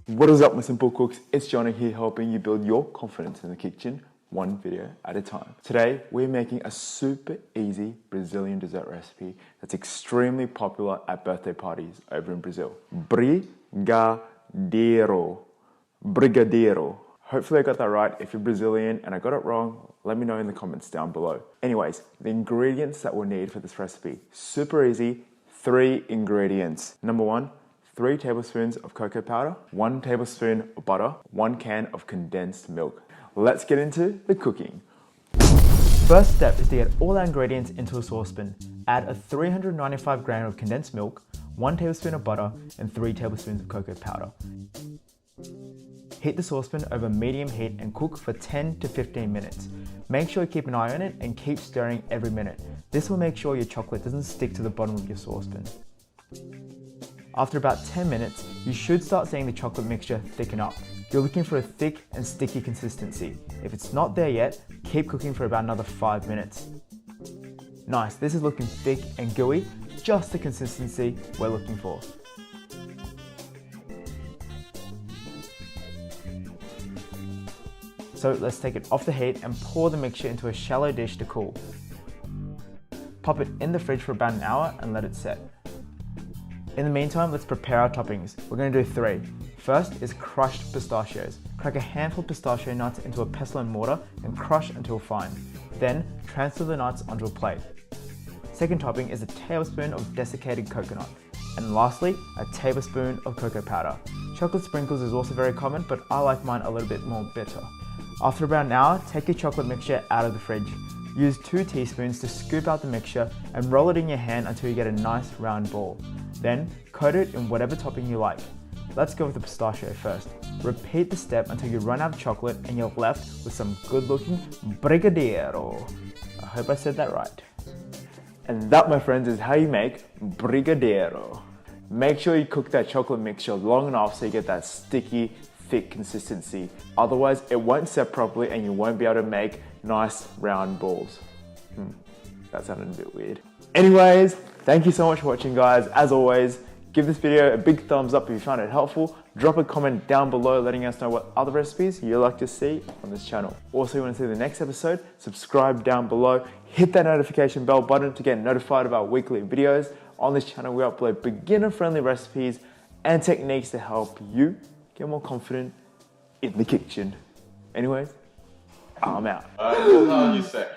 What is up, my simple cooks? It's Johnny here, helping you build your confidence in the kitchen, one video at a time. Today, we're making a super easy Brazilian dessert recipe that's extremely popular at birthday parties over in Brazil. Brigadeiro. Brigadeiro. Hopefully I got that right. If you're Brazilian and I got it wrong, let me know in the comments down below. Anyways, the ingredients that we'll need for this recipe, super easy, 3 ingredients. Number 1, 3 tablespoons of cocoa powder, 1 tablespoon of butter, 1 can of condensed milk. Let's get into the cooking. First step is to get all our ingredients into a saucepan. Add a 395 gram of condensed milk, 1 tablespoon of butter, and 3 tablespoons of cocoa powder. Heat the saucepan over medium heat and cook for 10 to 15 minutes. Make sure you keep an eye on it and keep stirring every minute. This will make sure your chocolate doesn't stick to the bottom of your saucepan. After about 10 minutes, you should start seeing the chocolate mixture thicken up. You're looking for a thick and sticky consistency. If it's not there yet, keep cooking for about another 5 minutes. Nice, this is looking thick and gooey, just the consistency we're looking for. So let's take it off the heat and pour the mixture into a shallow dish to cool. Pop it in the fridge for about an hour and let it set. In the meantime, let's prepare our toppings. We're going to do 3. First is crushed pistachios. Crack a handful of pistachio nuts into a pestle and mortar and crush until fine. Then transfer the nuts onto a plate. Second topping is a tablespoon of desiccated coconut. And lastly, a tablespoon of cocoa powder. Chocolate sprinkles is also very common, but I like mine a little bit more bitter. After about an hour, take your chocolate mixture out of the fridge. Use 2 teaspoons to scoop out the mixture and roll it in your hand until you get a nice round ball. Then, coat it in whatever topping you like. Let's go with the pistachio first. Repeat the step until you run out of chocolate and you're left with some good-looking Brigadiero. I hope I said that right. And that, my friends, is how you make Brigadeiro. Make sure you cook that chocolate mixture long enough so you get that sticky, thick consistency. Otherwise, it won't set properly and you won't be able to make nice round balls. That sounded a bit weird. Anyways, thank you so much for watching, guys. As always, give this video a big thumbs up if you found it helpful. Drop a comment down below letting us know what other recipes you'd like to see on this channel. Also, if you want to see the next episode, subscribe down below. Hit that notification bell button to get notified about weekly videos. On this channel, we upload beginner-friendly recipes and techniques to help you get more confident in the kitchen. Anyways, I'm out. That's how you say.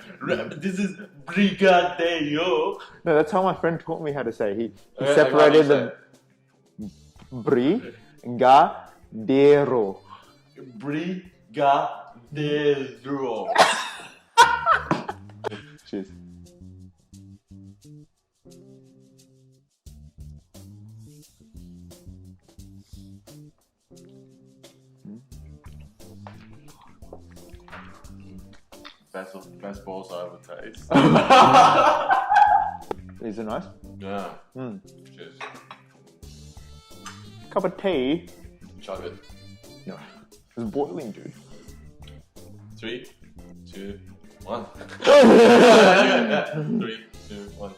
This is Brigadeiro. No, that's how my friend taught me how to say. He separated the Brigadeiro. Brigadeiro. Cheers. Best balls I ever taste. These are nice. Yeah. Cheers. Cup of tea. Chug it. No, it's boiling, dude. 3, 2, 1. 3, 2, 1.